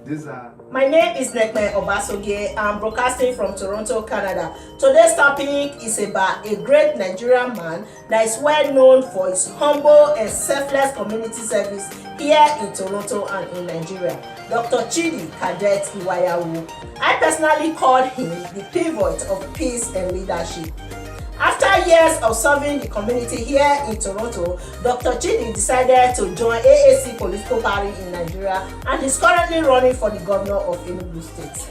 My name is Nekpen Obasogie. I'm broadcasting from Toronto, Canada. Today's topic is about a great Nigerian man that is well known for his humble and selfless community service here in Toronto and in Nigeria, Dr. Chidi Iwayawu. I personally called him the pivot of peace and leadership. After years of serving the community here in Toronto, Dr. Chidi decided to join AAC political party in Nigeria and is currently running for the governor of Enugu State.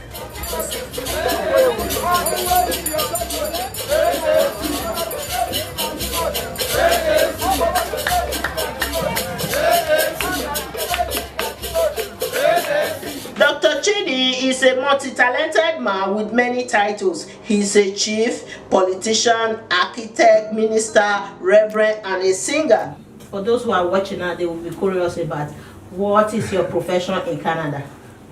Dr. Chidi is a multi-talented man with many titles. He's a chief, politician, architect, minister, reverend, and a singer. For those who are watching now, they will be curious about what is your profession in Canada?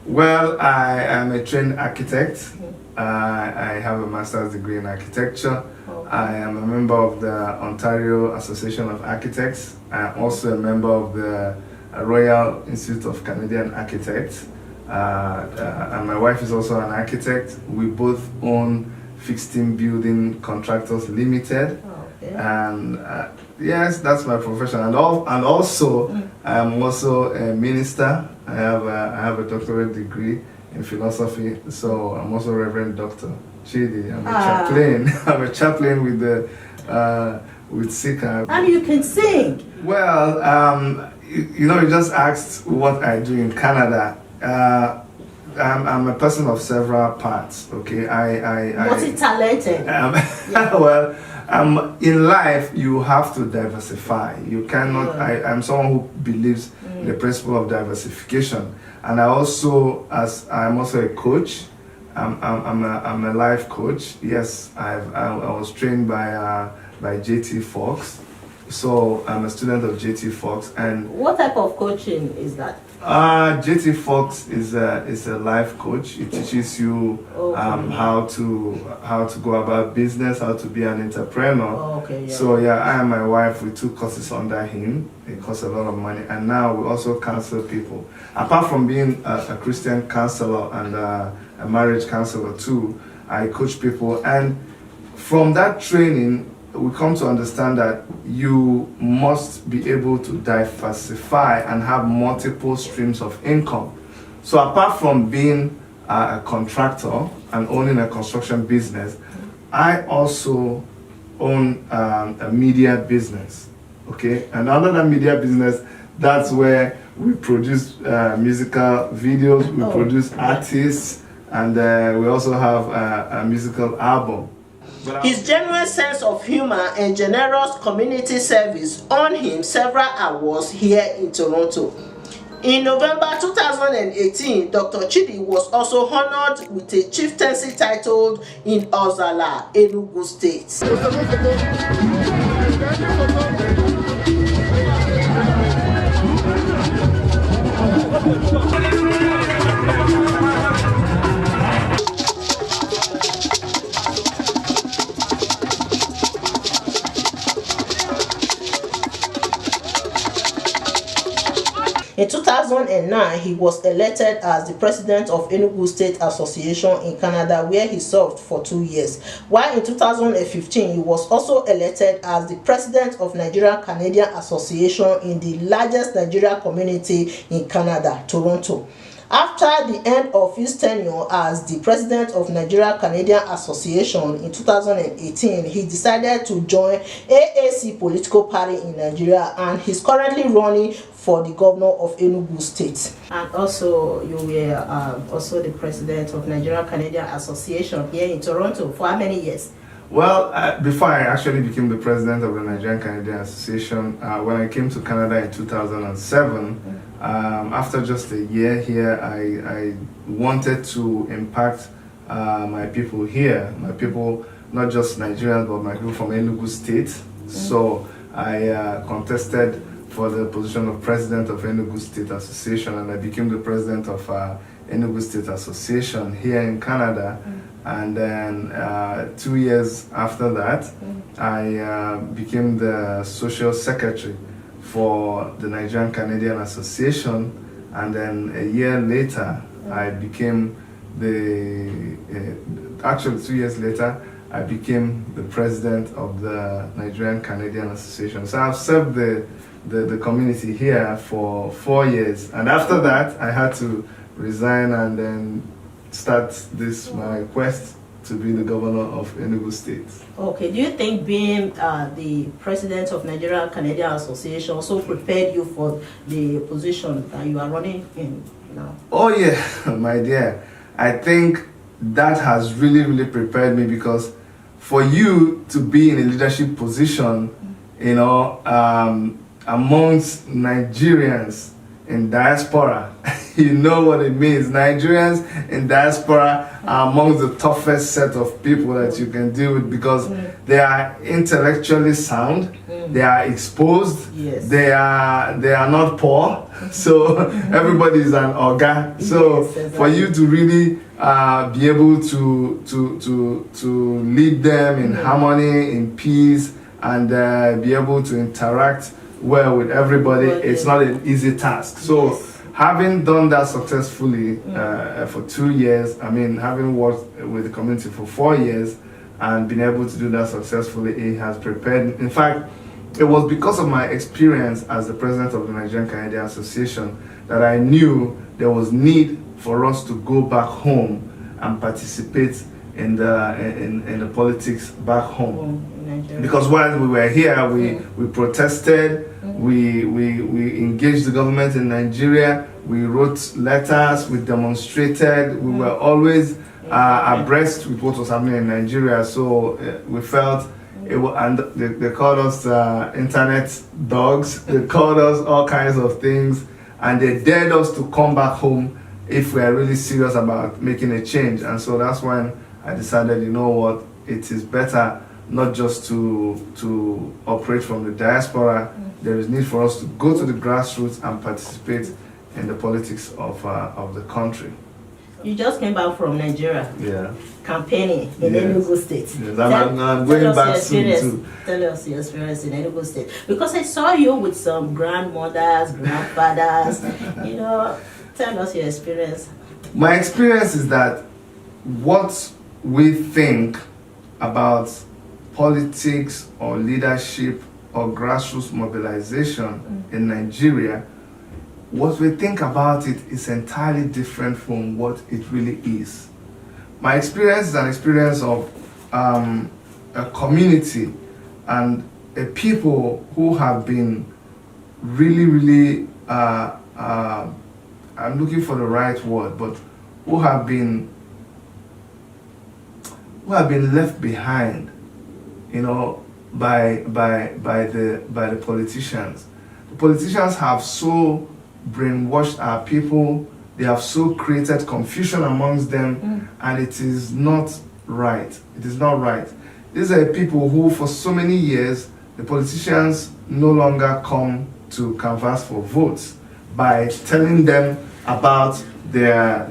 Well, I am a trained architect. I have a master's degree in architecture. Okay. I am a member of the Ontario Association of Architects. I am also a member of the Royal Institute of Canadian Architects. And my wife is also an architect. We both own Fixed Team Building Contractors Limited. Okay. And yes, that's my profession. And also, I am also a minister. I have a doctorate degree in philosophy. So I'm also Reverend Dr. Chidi. I'm a chaplain. I'm a chaplain with the with Sika. And you can sing. Well, you just asked what I do in Canada. I'm a person of several parts. Okay, Multi-talented. Well, in life you have to diversify. You cannot. I'm someone who believes in the principle of diversification, and I'm also a coach. I'm a life coach. Yes, I was trained by JT Fox, so I'm a student of JT Fox. And what type of coaching is that? JT Fox is a life coach. He teaches you how to go about business, how to be an entrepreneur. So I and my wife, we took courses under him. It cost a lot of money, and now we also counsel people. Apart from being a Christian counselor and a marriage counselor too, I coach people. And from that training, we come to understand that you must be able to diversify and have multiple streams of income. So apart from being a contractor and owning a construction business, I also own a media business. Okay, and under that media business, that's where we produce musical videos, we produce artists, and we also have a musical album. His genuine sense of humor and generous community service earned him several awards here in Toronto. In November 2018, Dr. Chidi was also honored with a chieftaincy title in Ozala, Enugu State. In 2009, he was elected as the president of Enugu State Association in Canada, where he served for 2 years. While in 2015, he was also elected as the president of Nigerian Canadian Association in the largest Nigerian community in Canada, Toronto. After the end of his tenure as the president of Nigerian Canadian Association in 2018, he decided to join AAC political party in Nigeria, and he's currently running for the governor of Enugu State. And also, you were also the president of Nigerian Canadian Association here in Toronto for how many years? Well, before I actually became the president of the Nigerian Canadian Association, when I came to Canada in 2007, after just a year here, I wanted to impact my people here, my people, not just Nigerians, but my people from Enugu State. So I contested for the position of president of Enugu State Association, and I became the president of Enugu State Association here in Canada. And then 2 years after that, I became the social secretary for the Nigerian Canadian Association. And then a year later, I became actually 2 years later, I became the president of the Nigerian Canadian Association. So I've served the community here for 4 years. And after that, I had to resign and then start my quest to be the governor of Enugu State. Okay, do you think being the president of Nigerian Canadian Association also prepared you for the position that you are running in now? Oh yeah, my dear. I think that has really prepared me, because for you to be in a leadership position, amongst Nigerians in diaspora, you know what it means. Nigerians in diaspora are amongst the toughest set of people that you can deal with, because they are intellectually sound, they are exposed, yes. they are not poor, so everybody is an oga. So yes, exactly. For you to really be able to lead them in harmony, in peace, and be able to interact well with everybody, it's not an easy task. So yes. Having done that successfully for 2 years, having worked with the community for 4 years and been able to do that successfully, it has prepared me. In fact, it was because of my experience as the president of the Nigerian Canadian Association that I knew there was need for us to go back home and participate in the politics back home. Because while we were here, we protested, we engaged the government in Nigeria, we wrote letters, we demonstrated, we were always abreast with what was happening in Nigeria. So we felt and they called us internet dogs, they called us all kinds of things, and they dared us to come back home if we are really serious about making a change. And so that's when I decided, you know what, it is better not just to operate from the diaspora. There is need for us to go to the grassroots and participate in the politics of the country. You just came back from Nigeria. Yeah. Campaigning in Enugu State. Yes, I'm going back soon too. Tell us your experience in Enugu State. Because I saw you with some grandmothers, grandfathers. Tell us your experience. My experience is that what we think about politics or leadership or grassroots mobilization in Nigeria, what we think about it is entirely different from what it really is. My experience is an experience of a community and a people who have been really, I'm looking for the right word, but who have been left behind, by the politicians. The politicians have so brainwashed our people, they have so created confusion amongst them, and it is not right. It is not right. These are people who, for so many years, the politicians no longer come to canvass for votes by telling them about their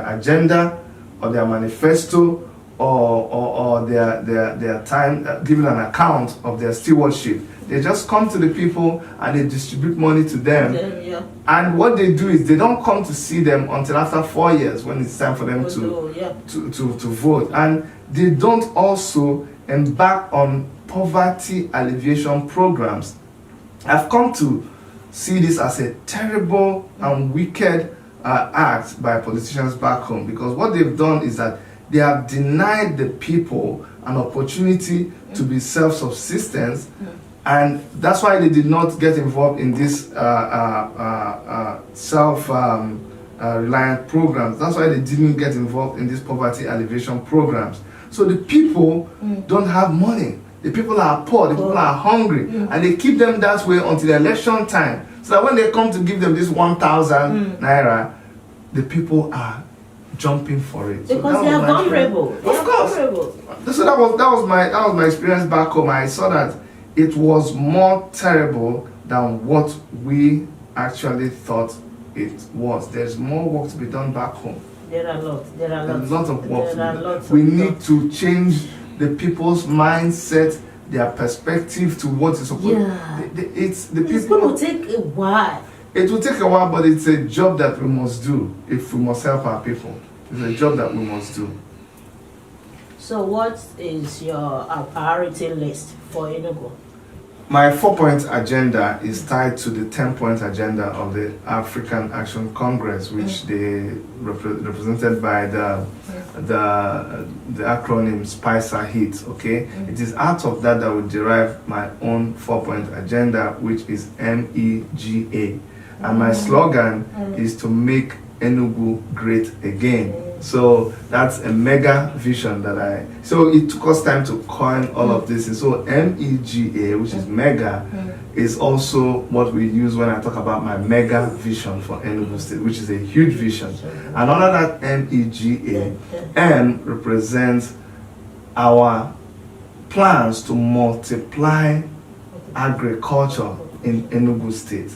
agenda or their manifesto or their time, giving an account of their stewardship. They just come to the people and they distribute money to them. Yeah. And what they do is they don't come to see them until after 4 years, when it's time for them to vote. And they don't also embark on poverty alleviation programs. I've come to see this as a terrible and wicked act by politicians back home, because what they've done is that they have denied the people an opportunity to be self-subsistence, and that's why they did not get involved in this self-reliant programs. That's why they didn't get involved in these poverty alleviation programs. So the people don't have money. The people are poor, the people are hungry, and they keep them that way until election time. So that when they come to give them this 1,000 naira, the people are jumping for it. Because so they are vulnerable. Of course. So that was my experience back home. I saw that it was more terrible than what we actually thought it was. There's more work to be done back home. There are a lot of work to be done. We need to change the people's mindset, their perspective to what is supposed. Yeah. It's going to take a while. It will take a while, but it's a job that we must do if we must help our people. It's a job that we must do. So what is your priority list for Enugu? My 4-point agenda is tied to the 10-point agenda of the African Action Congress, which they represented by the acronym SPICER HIT. Okay, it is out of that that we derive my own 4-point agenda, which is MEGA, and my slogan is to make Enugu great again. So that's a mega vision that so it took us time to coin all of this. And so MEGA, which is mega, is also what we use when I talk about my mega vision for Enugu State, which is a huge vision. And under that MEGA, M represents our plans to multiply agriculture in Enugu State.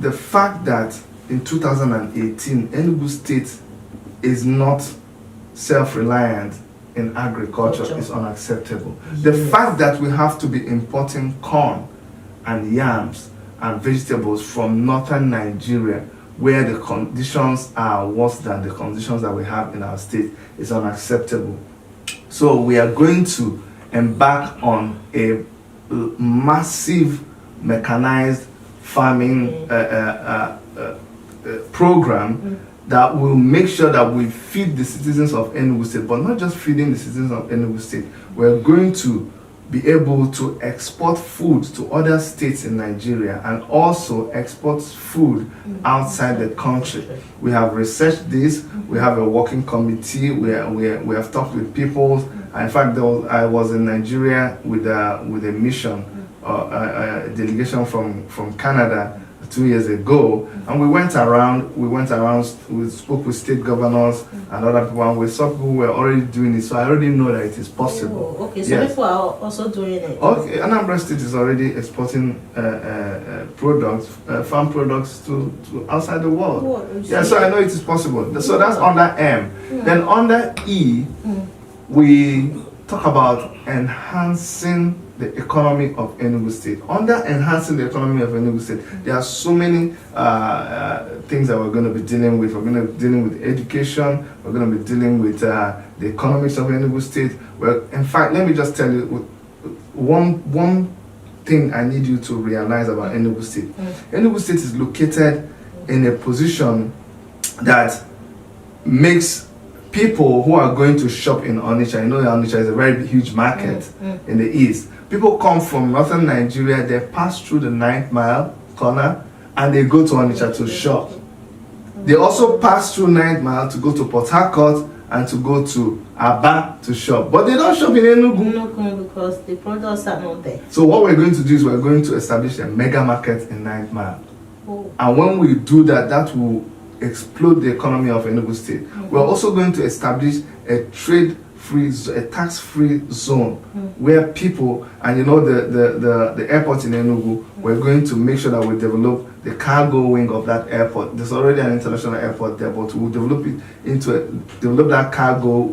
The fact that in 2018, Enugu State is not self-reliant in agriculture is unacceptable. The fact that we have to be importing corn and yams and vegetables from northern Nigeria, where the conditions are worse than the conditions that we have in our state, is unacceptable. So we are going to embark on a massive mechanized farming program that will make sure that we feed the citizens of Enugu State, but not just feeding the citizens of Enugu State. We're going to be able to export food to other states in Nigeria and also export food outside the country. We have researched this. We have a working committee. We have talked with people. In fact, I was in Nigeria with a mission, a delegation from Canada 2 years ago, and we went around, we spoke with state governors and other people, and we saw people who were already doing it, so I already know that it is possible. Oh, okay, so yes. People are also doing it. Okay, Anambra State is already exporting products, farm products to outside the world. Oh, yeah, so I know it is possible. So that's under M. Then under E, we talk about enhancing the economy of Enugu State. Under enhancing the economy of Enugu State, there are so many things that we're going to be dealing with. We're going to be dealing with education. We're going to be dealing with the economics of Enugu State. Well, in fact, let me just tell you one thing I need you to realize about Enugu State. Enugu State is located in a position that makes people who are going to shop in Onitsha, you know Onitsha is a very huge market in the east. People come from northern Nigeria, they pass through the 9th mile corner and they go to Onitsha to shop. They also pass through 9th mile to go to Port Harcourt and to go to Aba to shop. But they don't shop in Enugu. Because the products are not there. So what we're going to do is we're going to establish a mega market in 9th mile. And when we do that, that will explode the economy of Enugu State. We're also going to establish a tax-free zone where people, and you know the airport in Enugu, we're going to make sure that we develop the cargo wing of that airport. There's already an international airport there, but we'll develop that cargo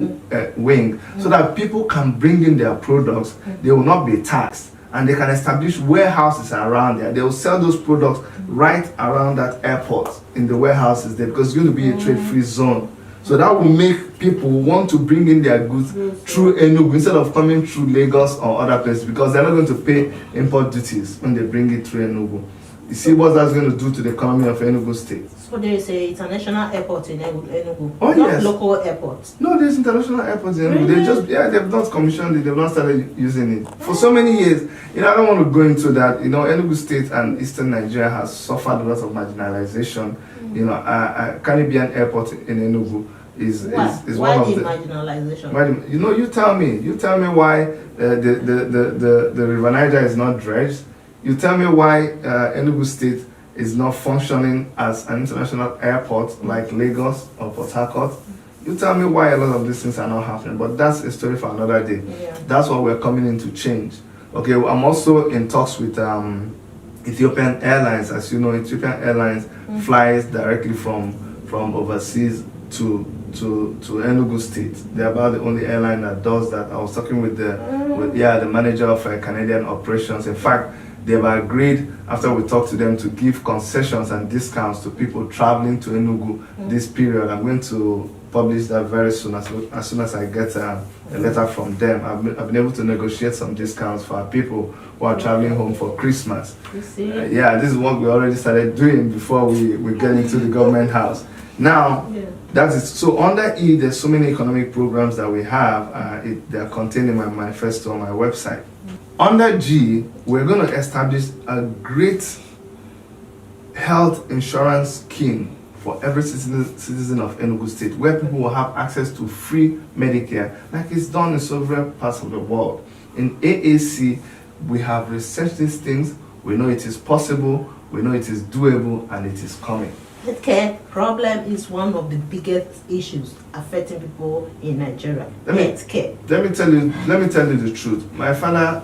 wing so that people can bring in their products. They will not be taxed, and they can establish warehouses around there. They will sell those products right around that airport in the warehouses there, because it's going to be a trade-free zone. So that will make people want to bring in their goods through Enugu instead of coming through Lagos or other places, because they're not going to pay import duties when they bring it through Enugu. You see what that's going to do to the economy of Enugu State. So there is a international airport in Enugu, not yes. Local airports. No, there's international airports in Enugu. Really? They've not commissioned it, they've not started using it. For so many years, I don't want to go into that. Enugu State and Eastern Nigeria has suffered a lot of marginalization. Caribbean Airport in Enugu is why one of the marginalization? You tell me why the River Niger is not dredged. You tell me why Enugu State is not functioning as an international airport like Lagos or Port Harcourt. You tell me why a lot of these things are not happening, but that's a story for another day. Yeah. That's what we're coming in to change. Okay, I'm also in talks with Ethiopian Airlines. As you know, Ethiopian Airlines flies directly from overseas to Enugu State. They're about the only airline that does that. I was talking with the manager of Canadian operations. In fact, they've agreed, after we talked to them, to give concessions and discounts to people traveling to Enugu this period. I'm going to publish that very soon, as soon as I get a letter from them. I've been able to negotiate some discounts for our people who are traveling home for Christmas. Yeah, this is what we already started doing before we get into the government house. Now, that is, so under E, there's so many economic programs that we have. They are contained in my manifesto on my website. Under G, we're going to establish a great health insurance scheme for every citizen of Enugu State, where people will have access to free Medicare, like it's done in several parts of the world. In AAC, we have researched these things. We know it is possible, we know it is doable, and it is coming. Healthcare problem is one of the biggest issues affecting people in Nigeria. Healthcare. Let me tell you the truth. My father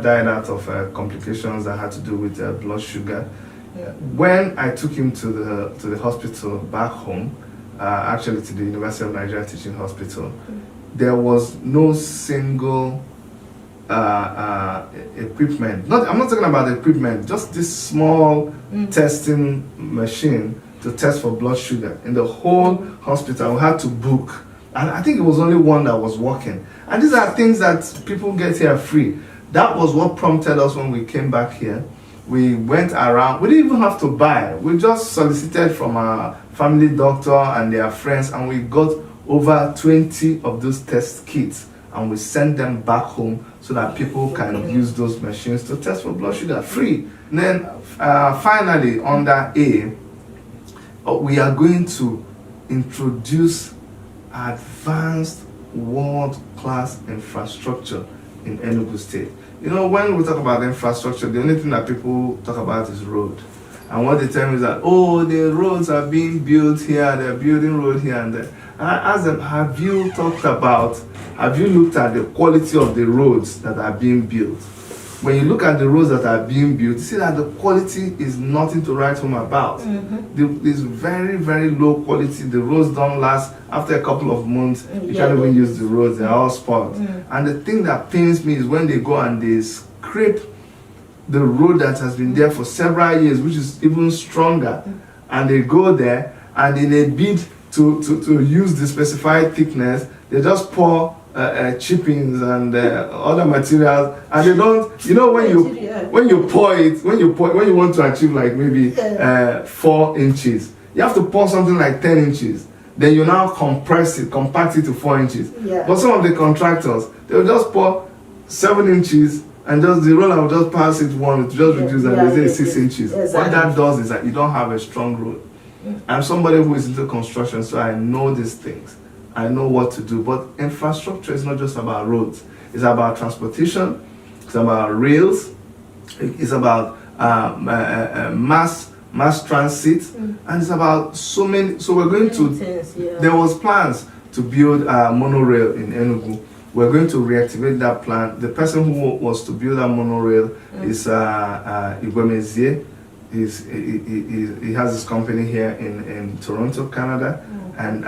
died out of complications that had to do with blood sugar. When I took him to the hospital back home, actually to the University of Nigeria Teaching Hospital, there was no single equipment. I'm not talking about equipment, just this small testing machine to test for blood sugar. In the whole hospital, we had to book. And I think it was only one that was working. And these are things that people get here free. That was what prompted us when we came back here. We went around, we didn't even have to buy. We just solicited from our family doctor and their friends, and we got over 20 of those test kits, and we sent them back home so that people can use those machines to test for blood sugar free. And then finally, under A, we are going to introduce advanced world-class infrastructure in Enugu State. You know, when we talk about infrastructure, the only thing that people talk about is road. And what they tell me is that, oh, the roads are being built here, they're building road here and there. And I ask them, have you looked at the quality of the roads that are being built? When you look at the roads that are being built, you see that the quality is nothing to write home about. It's very, very low quality. The roads don't last. After a couple of months, you can't even use the roads. They're all spoiled. And the thing that pains me is when they go and they scrape the road that has been there for several years, which is even stronger, and they go there and in a bid to use the specified thickness, they just pour chippings and other materials, and they don't. You know, when you pour it, when you want to achieve like maybe 4 inches, you have to pour something like 10 inches. Then you now compact it to 4 inches. But some of the contractors, they'll just pour 7 inches, and just the roller will just pass it one, to just reduce, and they say 6 inches. Exactly. What that does is that you don't have a strong road. I'm somebody who is into construction, so I know these things. I know what to do. But infrastructure is not just about roads. It's about transportation. It's about rails. It's about mass transit, and it's about so many. So we're going to. There was plans to build a monorail in Enugu. We're going to reactivate that plan. The person who was to build a monorail is Igwemezie. He has his company here in Toronto, Canada, and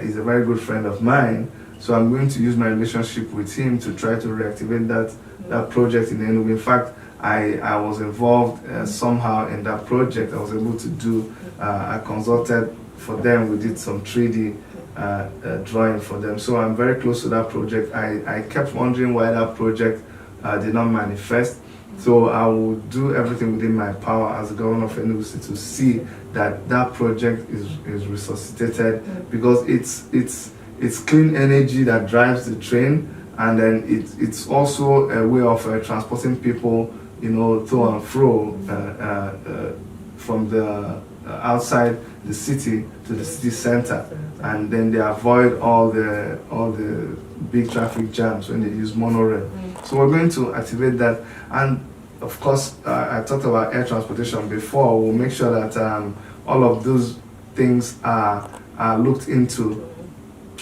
he's a very good friend of mine. So I'm going to use my relationship with him to try to reactivate that project in Enugu. In fact, I was involved somehow in that project. I was able to do. I consulted for them. We did some 3D drawing for them. So I'm very close to that project. I kept wondering why that project did not manifest. So I will do everything within my power as the governor of Enugu State to see that that project is resuscitated, because it's clean energy that drives the train, and then it's also a way of transporting people, you know, to and fro from the outside the city to the city center, and then they avoid all the big traffic jams when they use monorail. So we're going to activate that, and of course I talked about air transportation before. We'll make sure that all of those things are looked into.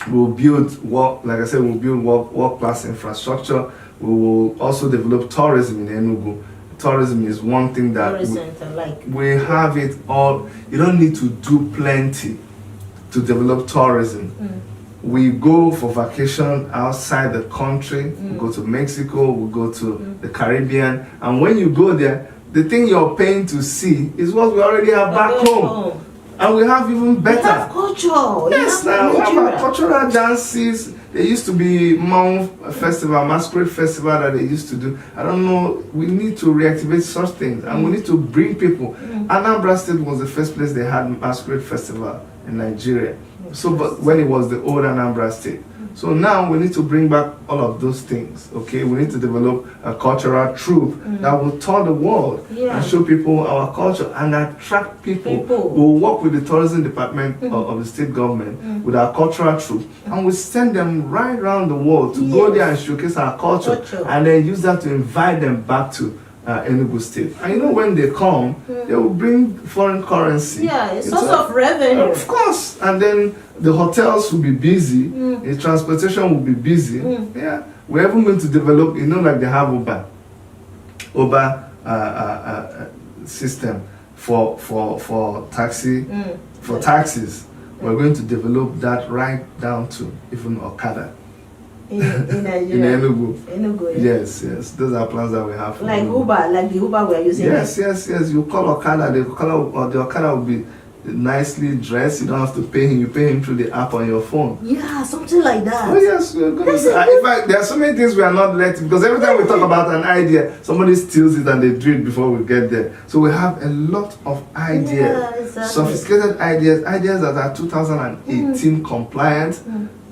We'll build world-class infrastructure. We will also develop tourism in Enugu. Tourism is one thing that we have it all. You don't need to do plenty to develop tourism. we go for vacation outside the country. We go to Mexico, we go to the Caribbean, and when you go there, the thing you're paying to see is what we already have back home. And we have even better. We have culture. Yes, now we have our cultural dances. There used to be masquerade festival that they used to do. I don't know, we need to reactivate such things, and we need to bring people. Anambra State was the first place they had masquerade festival in Nigeria. So, but when it was the old Anambra State. So now we need to bring back all of those things, okay? We need to develop a cultural troupe that will tour the world and show people our culture and attract people. We'll work with the tourism department of the state government with our cultural troupe, and we send them right around the world to go there and showcase our culture and then use that to invite them back to Enugu State. And you know, when they come, they will bring foreign currency. Yeah, it's source of revenue. Of course. And then the hotels will be busy, the transportation will be busy. Yeah, we're even going to develop, you know, like they have Uber system for taxi, for taxis. We're going to develop that right down to even Okada. In Enugu. Yes, those are plans that we have. Like Uber, like the Uber we're using. Yes. You call Okada, the Okada will be nicely dressed. You don't have to pay him. You pay him through the app on your phone. Yeah, something like that. Oh yes, we're going to. In fact, there are so many things we are not letting, because every time we talk about an idea, somebody steals it and they do it before we get there. So we have a lot of ideas, sophisticated ideas that are 2018 compliant.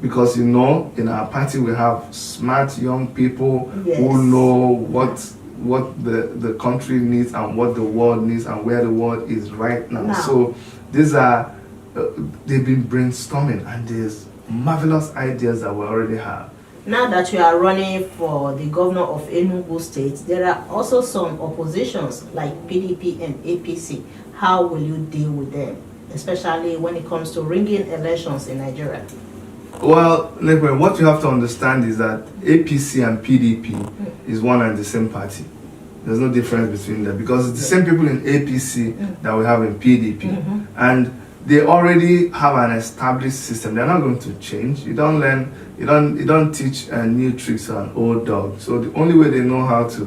Because you know, in our party we have smart young people who know what the country needs and what the world needs and where the world is right now. So these are they've been brainstorming, and there's marvelous ideas that we already have. Now that you are running for the governor of Enugu State, there are also some oppositions like PDP and APC. How will you deal with them, especially when it comes to ringing elections in Nigeria? Well, Nekpen, what you have to understand is that APC and PDP is one and the same party. There's no difference between them, because it's the same people in APC that we have in PDP. And they already have an established system. They're not going to change. You don't learn, you don't teach new tricks to an old dog. So the only way they know how to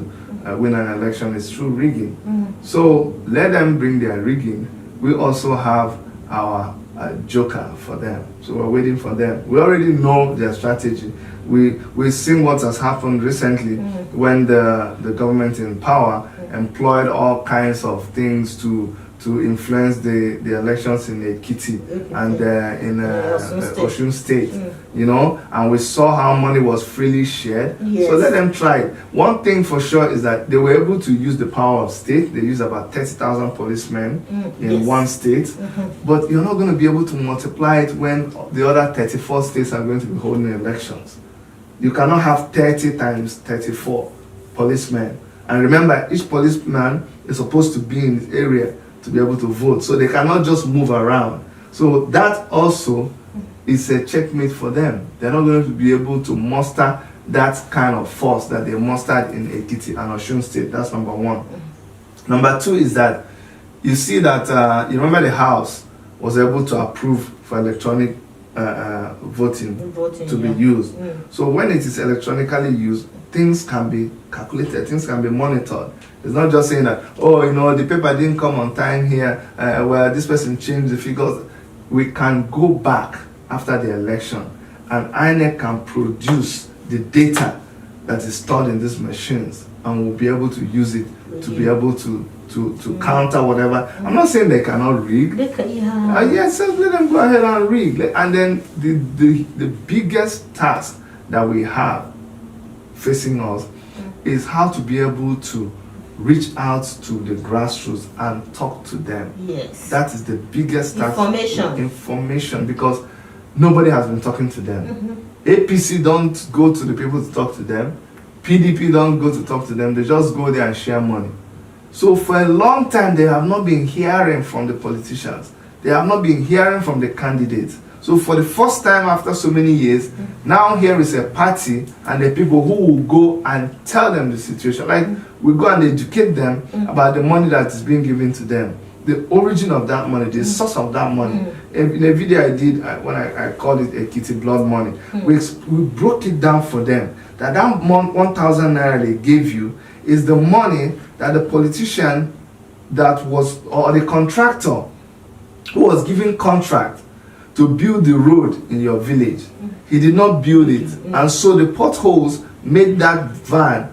win an election is through rigging. So let them bring their rigging. We also have our joker for them. So we're waiting for them. We already know their strategy. We've seen what has happened recently when the government in power employed all kinds of things to influence the elections in Ekiti and in Osun State, you know, and we saw how money was freely shared. So let them try it. One thing for sure is that they were able to use the power of state. They used about 30,000 policemen in one state, but you're not going to be able to multiply it when the other 34 states are going to be holding elections. You cannot have 30 times 34 policemen. And remember, each policeman is supposed to be in his area to be able to vote, so they cannot just move around. So that also is a checkmate for them. They're not going to be able to muster that kind of force that they mustered in Ekiti and Osun State. That's number one. Number two is that you see that you remember the House was able to approve for electronic voting to be used. So when it is electronically used, things can be calculated, things can be monitored. It's not just saying that, oh, you know, the paper didn't come on time here, where this person changed the figures. We can go back after the election, and INEC can produce the data that is stored in these machines, and we'll be able to use it to be able to counter whatever. I'm not saying they cannot rig. Yes, let them go ahead and rig. And then the biggest task that we have facing us is how to be able to reach out to the grassroots and talk to them. Yes. That is the biggest task. Information, because nobody has been talking to them. APC don't go to the people to talk to them. PDP don't go to talk to them. They just go there and share money. So for a long time, they have not been hearing from the politicians. They have not been hearing from the candidates. So for the first time after so many years, now here is a party and the people who will go and tell them the situation. Like, we go and educate them about the money that is being given to them. the origin of that money, the source of that money. In a video I did, when I called it a kitty blood money, we broke it down for them. That 1,000 naira they gave you is the money that the politician that was, or the contractor who was given contract to build the road in your village. He did not build it. And so the potholes made that van,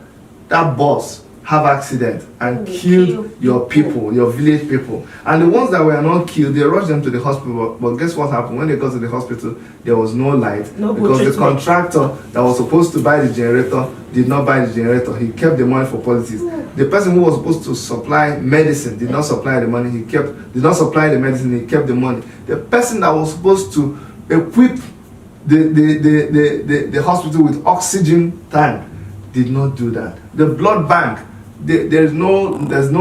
that bus, have accident and killed your people, your village people. And the ones that were not killed, they rushed them to the hospital. But guess what happened? When they got to the hospital, there was no light, because the contractor that was supposed to buy the generator did not buy the generator. He kept the money for politics. The person who was supposed to supply medicine did not supply the money. Did not supply the medicine. He kept the money. The person that was supposed to equip the hospital with oxygen tank did not do that. The blood bank, there's no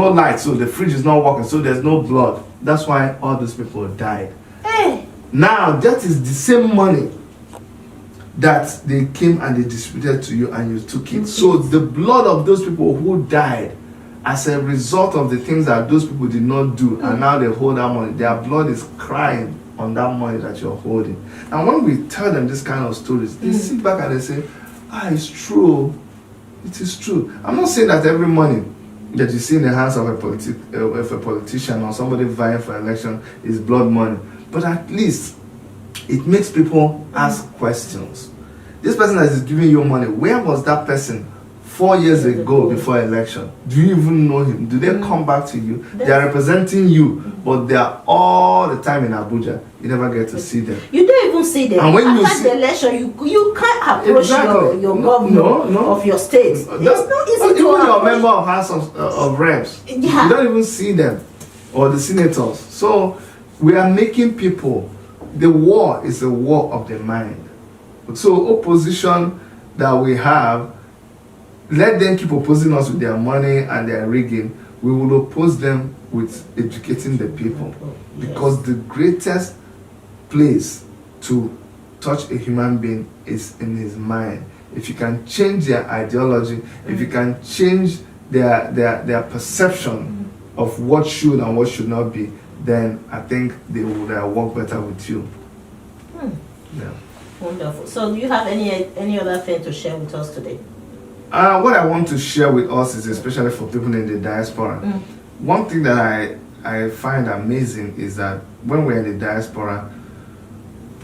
light, so the fridge is not working, so there's no blood. That's why all those people died. Hey. Now that is the same money that they came and they distributed to you and you took it. So the blood of those people who died as a result of the things that those people did not do, and now they hold that money, their blood is crying on that money that you're holding. And when we tell them this kind of stories, they sit back and they say, it's true. It is true. I'm not saying that every money that you see in the hands of a politician or somebody vying for election is blood money, but at least it makes people ask questions. This person that is giving you money, where was that person 4 years ago before election? Do you even know him? Do they come back to you? They are representing you, but they are all the time in Abuja. You never get to see them. You don't even see them. And when after the election, you can't approach your governor of your state. It's not easy to even your member of House of Reps. You don't even see them, or the senators. So we are making people. The war is a war of the mind. So opposition that we have, let them keep opposing us with their money and their rigging. We will oppose them with educating the people. Because the greatest place to touch a human being is in his mind. If you can change their ideology, if you can change their perception of what should and what should not be, then I think they would work better with you. Yeah. Wonderful. So do you have any other thing to share with us today? What I want to share with us is, especially for people in the diaspora, one thing that I find amazing is that when we're in the diaspora,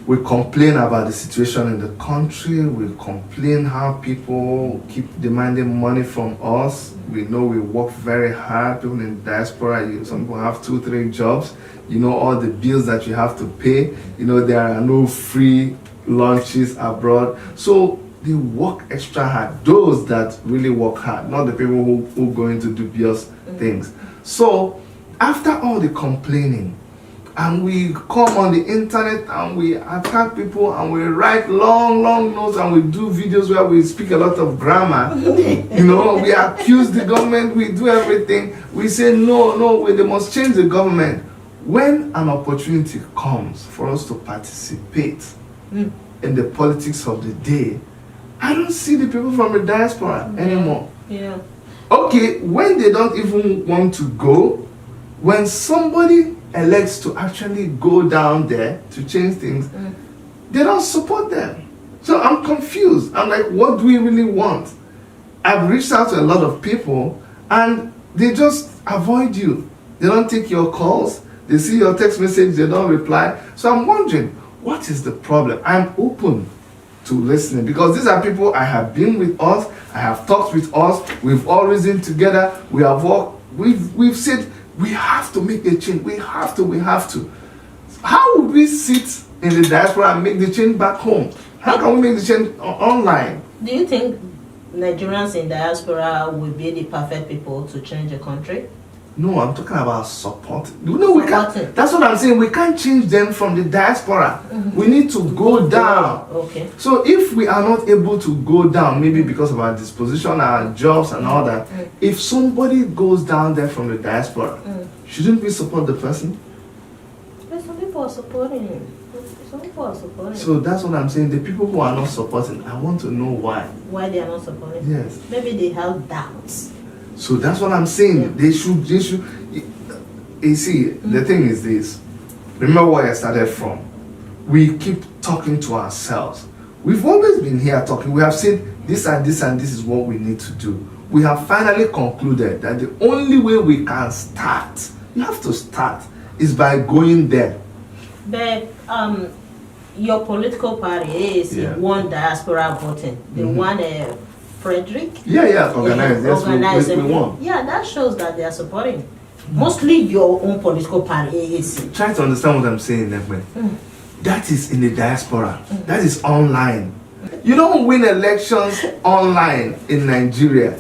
we complain about the situation in the country, we complain how people keep demanding money from us. We know we work very hard. People in the diaspora, some people have 2-3 jobs. You know all the bills that you have to pay. You know there are no free lunches abroad. So they work extra hard. Those that really work hard, not the people who go into dubious things. So after all the complaining, and we come on the internet and we attack people and we write long notes and we do videos where we speak a lot of grammar. You know, we accuse the government, we do everything. We say no, they must change the government. When an opportunity comes for us to participate in the politics of the day, I don't see the people from the diaspora anymore. Yeah. Okay, when they don't even want to go, when somebody elects to actually go down there to change things, they don't support them. So I'm confused. I'm like, what do we really want? I've reached out to a lot of people and they just avoid you. They don't take your calls. They see your text message, they don't reply. So I'm wondering, what is the problem? I'm open to listening because these are people I have been with us, I have talked with us, we've all reasoned together, we have worked, we've said we have to make a change, we have to. How would we sit in the diaspora and make the change back home? How can we make the change online? Do you think Nigerians in diaspora will be the perfect people to change the country? No, I'm talking about support. No, we can't. That's what I'm saying. We can't change them from the diaspora. We need to go down. Okay. So if we are not able to go down, maybe because of our disposition, our jobs and all that, if somebody goes down there from the diaspora, shouldn't we support the person? But some people are supporting him. So that's what I'm saying. The people who are not supporting, I want to know why. Why they are not supporting? Yes. Maybe they have doubts. So that's what I'm saying. They should. you see, the thing is this. Remember where I started from. We keep talking to ourselves. We've always been here talking. We have said this and this and this is what we need to do. We have finally concluded that the only way we can start, you have to start, is by going there. But your political party is one diaspora voting. The one Frederick? Organized. Yes, we won. Yeah, that shows that they are supporting mostly your own political party, AAC. Try to understand what I'm saying, Nekpen. That is in the diaspora. That is online. You don't win elections online in Nigeria.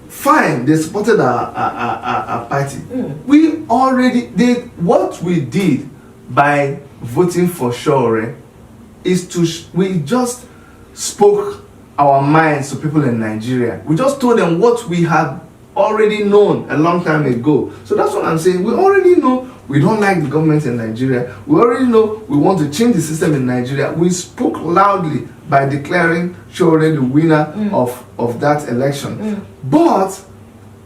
Fine, they supported our party. We already did what we did by voting for Shore is we just spoke our minds to people in Nigeria. We just told them what we had already known a long time ago. So that's what I'm saying. We already know we don't like the government in Nigeria. We already know we want to change the system in Nigeria. We spoke loudly by declaring Shore the winner of that election. But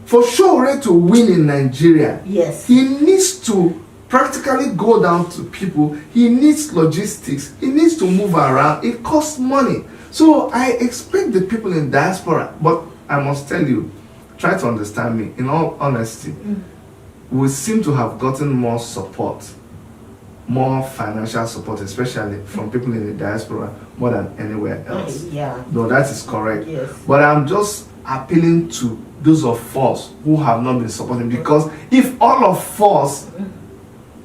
for Shore to win in Nigeria, he needs to practically go down to people. He needs logistics. He needs to move around. It costs money. So I expect the people in diaspora, but I must tell you, try to understand me, in all honesty, we seem to have gotten more support, more financial support, especially from people in the diaspora, more than anywhere else. No, that is correct. But I'm just appealing to those of us who have not been supporting, because if all of us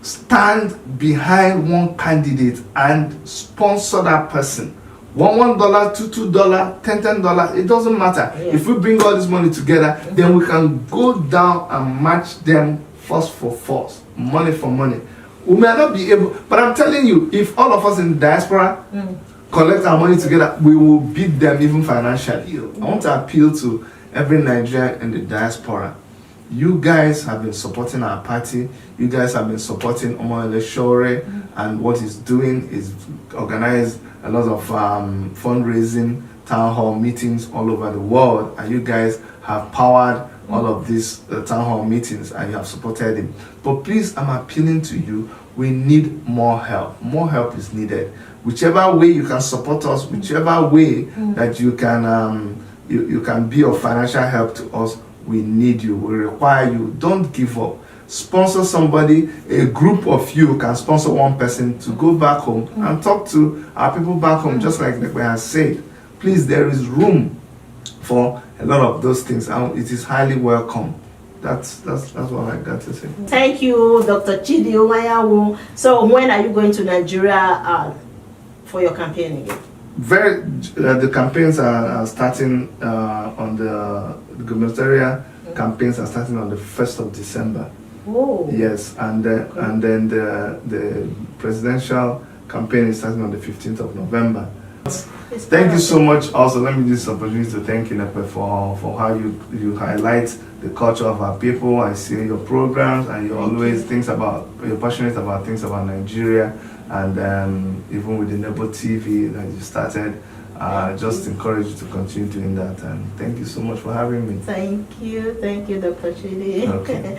stand behind one candidate and sponsor that person, $1, $2, $10, it doesn't matter. If we bring all this money together, then we can go down and match them force for force, money for money. We may not be able, but I'm telling you, if all of us in the diaspora collect our money together, we will beat them even financially. I want to appeal to every Nigerian in the diaspora. You guys have been supporting our party. You guys have been supporting Omoyele Shore, and what he's doing is organize a lot of fundraising, town hall meetings all over the world, and you guys have powered all of these town hall meetings, and you have supported him. But please, I'm appealing to you, we need more help. More help is needed. Whichever way you can support us, whichever way that you can you can be of financial help to us, we need you, we require you. Don't give up. Sponsor somebody. A group of you can sponsor one person to go back home and talk to our people back home, just like Nekpen has said. Please, there is room for a lot of those things, and it is highly welcome. That's what I got to say. Thank you, Dr. Chidi Omayawu. So when are you going to Nigeria for your campaign again? The campaigns are starting on the gubernatorial campaigns are starting on the 1st of December. Oh. Yes, and then the presidential campaign is starting on the 15th of November. Thank you so much. Also, let me use this opportunity to thank you, Nekpen, for how you highlight the culture of our people. I see your programs, and you're passionate about things about Nigeria, and even with the NEBO TV that you started. Just encourage you to continue doing that, and thank you so much for having me. Thank you, Dr. Chidi. Okay.